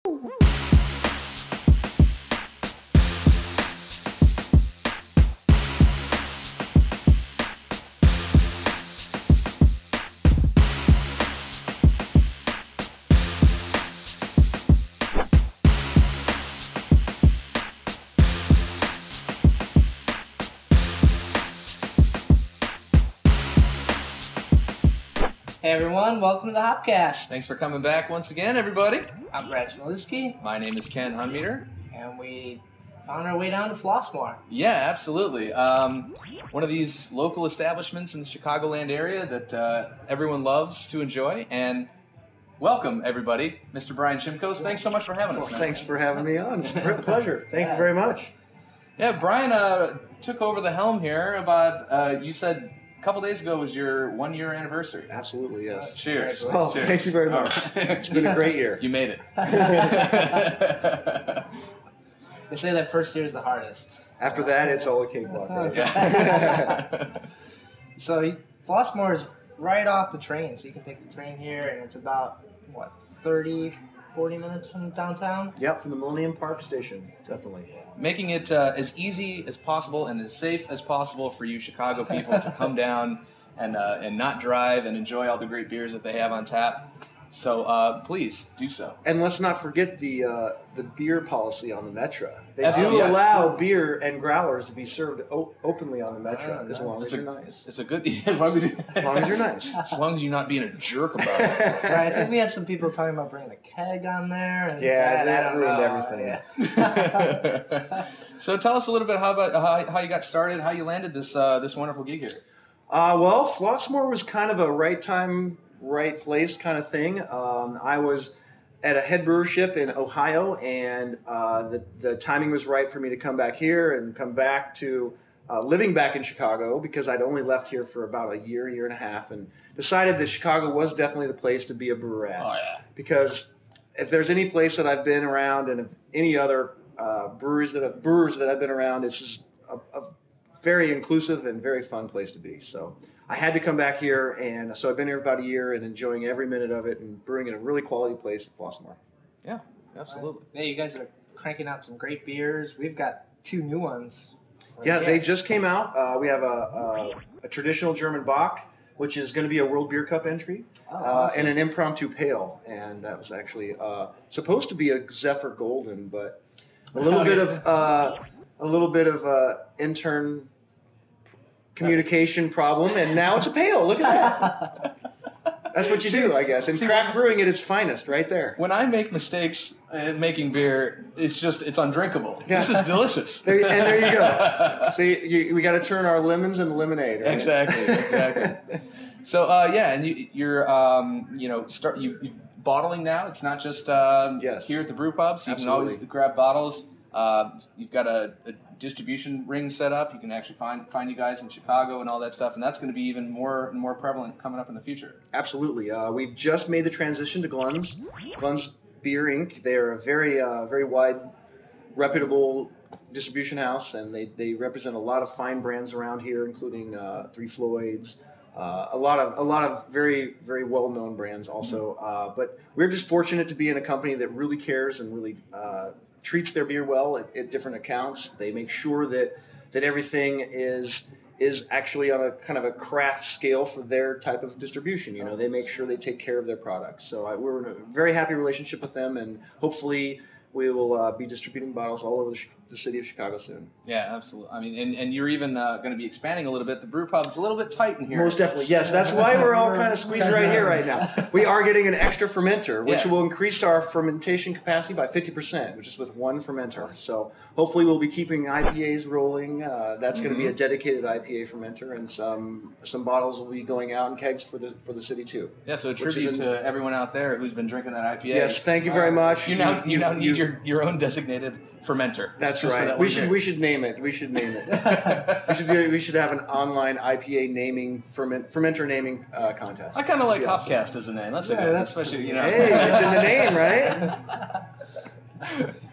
Hey everyone, welcome to the Hopcast. Thanks for coming back once again, everybody. I'm Brad Chmielewski. My name is Ken Hunnemeder. And we found our way down to Flossmoor. Yeah, absolutely. One of these local establishments in the Chicagoland area that everyone loves to enjoy. And welcome, everybody. Mr. Bryan Shimkos, thanks so much for having us, man. Thanks for having me on. It's a pleasure. Thank you very much. Yeah, Bryan took over the helm here about, you said, a couple days ago was your 1-year anniversary. Absolutely, yes. Cheers. Oh, Cheers. Thank you very much. It's been a great year. You made it. They say that first year is the hardest. After that, it's all a cakewalk. Right? So Flossmoor is right off the train, so you can take the train here, and it's about, 30, 40 minutes from downtown? Yep, from the Millennium Park Station, definitely. Making it as easy as possible and as safe as possible for you Chicago people to come down and not drive and enjoy all the great beers that they have on tap. So please do so. And let's not forget the beer policy on the Metra. They Absolutely. do allow beer and growlers to be served openly on the Metra as long as you're nice. It's a good as long as you're nice. As long as you're not being a jerk about it. Right, I think we had some people talking about bringing a keg on there. And yeah, that ruined everything. Yeah. So tell us a little bit how you got started, how you landed this wonderful gig here. Well, Flossmoor was kind of a right time, right place kind of thing. I was at a head brewership in Ohio, and the timing was right for me to come back here and come back to living back in Chicago, because I'd only left here for about a year and a half, and decided that Chicago was definitely the place to be a brewer at. Oh, yeah. Because if there's any place that I've been around, and if any other brewers that I've been around, it's just a very inclusive and very fun place to be. So I had to come back here, and so I've been here about a year and enjoying every minute of it and brewing in a really quality place at Flossmoor. Yeah, absolutely. Yeah, you guys are cranking out some great beers. We've got 2 new ones. Yeah, they just came out. We have a traditional German Bock, which is going to be a World Beer Cup entry, awesome. and an impromptu pale, and that was actually supposed to be a Zephyr Golden, but a little bit of intern communication problem, and now it's a pale. Look at that. That's what you do, I guess. And craft brewing at its finest, right there. When I make mistakes making beer, it's undrinkable. Yeah. This is delicious. There you go. So we got to turn our lemons into lemonade, right? Exactly. So and you're bottling now. It's not just yes. here at the brew pub, so you can always grab bottles. You've got a distribution ring set up. You can actually find you guys in Chicago and all that stuff, and that's going to be even more and more prevalent coming up in the future. Absolutely. We've just made the transition to Glenn's Beer Inc. They're a very wide, reputable distribution house, and they represent a lot of fine brands around here, including Three Floyds. A lot of very, very well-known brands also. But we're just fortunate to be in a company that really cares and really treats their beer well at different accounts. They make sure that everything is actually on a kind of a craft scale for their type of distribution. You know, they make sure they take care of their products. So we're in a very happy relationship with them, and hopefully we will be distributing bottles all over the city of Chicago soon. Yeah, absolutely. I mean, and you're even going to be expanding a little bit. The brew pub's a little bit tight in here. Most definitely, yes. That's why we're all kind of squeezed right here right now. We are getting an extra fermenter, which will increase our fermentation capacity by 50%, which is with one fermenter. So hopefully we'll be keeping IPAs rolling. That's going to be a dedicated IPA fermenter, and some bottles will be going out in kegs for the city too. Yeah, so a tribute to everyone out there who's been drinking that IPA. Yes, thank you very much. You now need your own designated fermenter. That's right. We should name it. We should have an online IPA naming fermenter naming contest. I kind of like Hopcast as a name. That's especially Hey, it's in the name, right?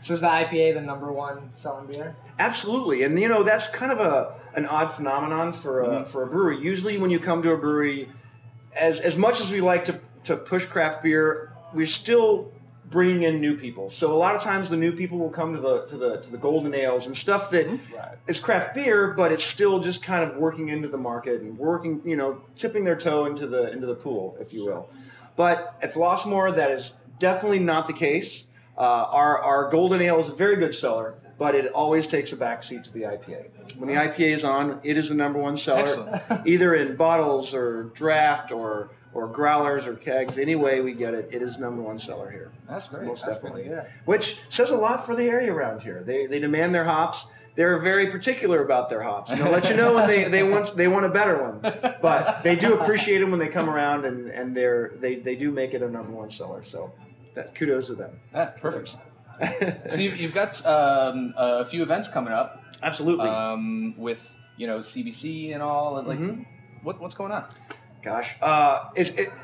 So is the IPA the #1 selling beer? Absolutely, and that's kind of an odd phenomenon for a brewery. Usually, when you come to a brewery, as much as we like to push craft beer, we're still bringing in new people. So a lot of times the new people will come to the golden ales and stuff that is craft beer, but it's still just kind of working into the market and working, tipping their toe into the pool, if you will. But at Flossmoor, that is definitely not the case. Our golden ale is a very good seller, but it always takes a backseat to the IPA. When the IPA is on, it is the #1 seller, either in bottles or draft or growlers or kegs. Any way we get it, it is #1 seller here. That's great. Most That's definitely. great. Which says a lot for the area around here. They demand their hops. They're very particular about their hops. And they'll let you know when they want a better one. But they do appreciate them when they come around, and they do make it a #1 seller. So kudos to them. Perfect. So you've got a few events coming up. Absolutely. With CBC and all. Like, what's going on? Gosh,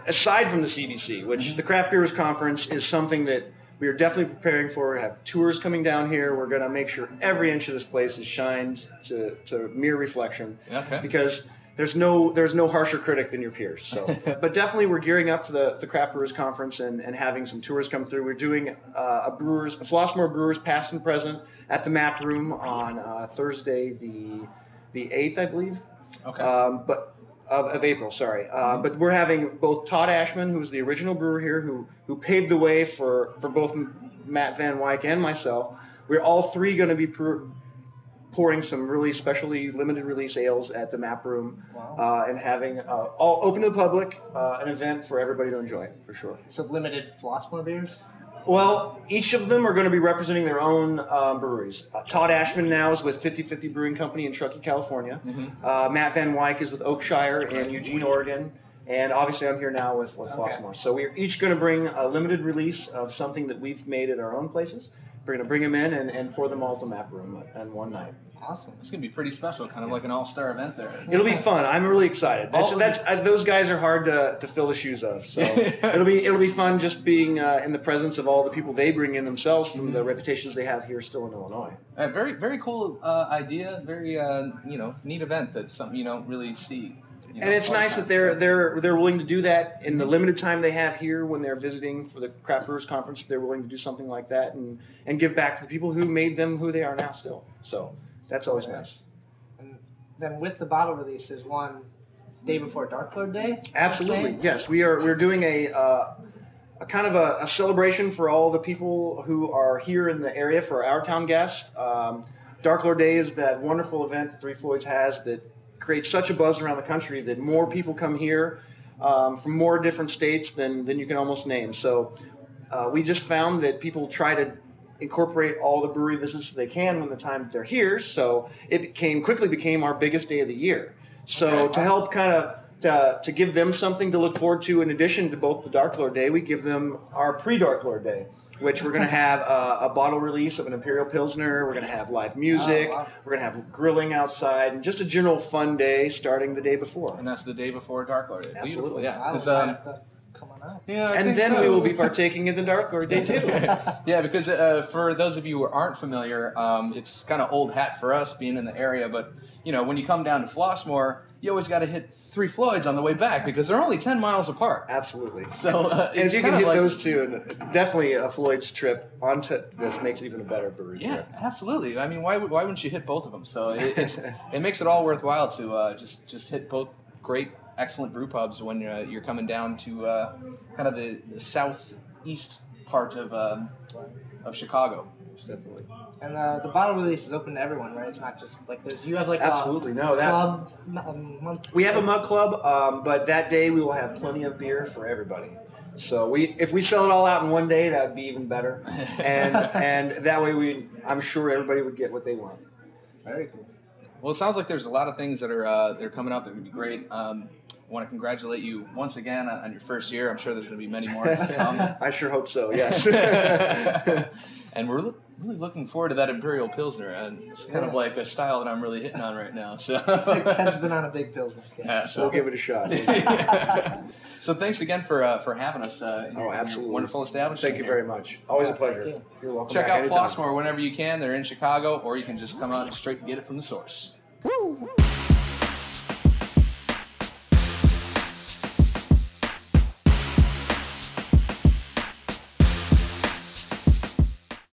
aside from the CBC, which the Craft Brewers Conference is something that we are definitely preparing for. We have tours coming down here. We're going to make sure every inch of this place is shined to mere reflection. Okay. Because there's no harsher critic than your peers. So, but definitely we're gearing up for the Craft Brewers Conference and having some tours come through. We're doing a Flossmoor Brewers past and present at the Map Room on Thursday the 8th, I believe. Okay. Of April, sorry. But we're having both Todd Ashman, who's the original brewer here, who paved the way for both Matt Van Wyck and myself. We're all three going to be pouring some really specially limited release ales at the Map Room. Wow. And having all open to the public, an event for everybody to enjoy, for sure. So limited Flossmoor beers? Well, each of them are going to be representing their own breweries. Todd Ashman now is with 50/50 Brewing Company in Truckee, California. Matt Van Wyck is with Oakshire in Eugene, Oregon. And obviously I'm here now with Flossmoor. So we're each going to bring a limited release of something that we've made at our own places. We're going to bring them in and pour them all at the Map Room in one night. Awesome. It's going to be pretty special, kind of like an all-star event there. It'll be fun. I'm really excited. Those guys are hard to fill the shoes of. So it'll be fun just being in the presence of all the people they bring in themselves from the reputations they have here still in Illinois. Very, very cool idea. Very neat event. That's something you don't really see. And it's nice that they're willing to do that in the limited time they have here when they're visiting for the Craft Brewers Conference. They're willing to do something like that and give back to the people who made them who they are now still. So that's always nice. And then with the bottle release, there's one day before Dark Lord Day. Absolutely, yes. We're doing a kind of a celebration for all the people who are here in the area for our town guests. Dark Lord Day is that wonderful event that Three Floyds has that creates such a buzz around the country that more people come here from more different states than you can almost name. So we just found that people try to incorporate all the brewery visits they can when the time that they're here. So it quickly became our biggest day of the year. So to help kind of to give them something to look forward to in addition to both the Dark Lord Day, we give them our pre-Dark Lord Day, which we're going to have a bottle release of an Imperial Pilsner. We're going to have live music. Oh, wow. We're going to have grilling outside, and just a general fun day starting the day before. And that's the day before Dark Lord Day. Absolutely. Yeah. I will have to come on out. Yeah, and then we will be partaking in the Dark Lord Day, too. Yeah, because for those of you who aren't familiar, it's kind of old hat for us being in the area, but, when you come down to Flossmoor, you always got to hit Three Floyds on the way back because they're only 10 miles apart. Absolutely. So and if you can hit those two, definitely a Floyd's trip onto this makes it even a better brewery trip. Yeah, absolutely. I mean, why wouldn't you hit both of them? So it makes it all worthwhile to just hit both great, excellent brew pubs when you're coming down to kind of the southeast part of Chicago. Definitely. And the bottle release is open to everyone, right? It's not just like this. You have like Absolutely. a No, club. We have a mug club, but that day we will have plenty of beer for everybody. So if we sell it all out in one day, that would be even better. And that way I'm sure everybody would get what they want. Very cool. Well, it sounds like there's a lot of things that are coming up that would be great. I want to congratulate you once again on your first year. I'm sure there's going to be many more to come. I sure hope so, yes. And we're really looking forward to that Imperial Pilsner. And it's kind of like a style that I'm really hitting on right now. So Ken's been on a big Pilsner. Yeah, so we'll give it a shot. So thanks again for having us. Absolutely. Wonderful establishment. Thank you very much. Always a pleasure. Thank you. You're welcome. Check back out anytime. Flossmoor whenever you can. They're in Chicago, or you can just come out straight and get it from the source. Woo!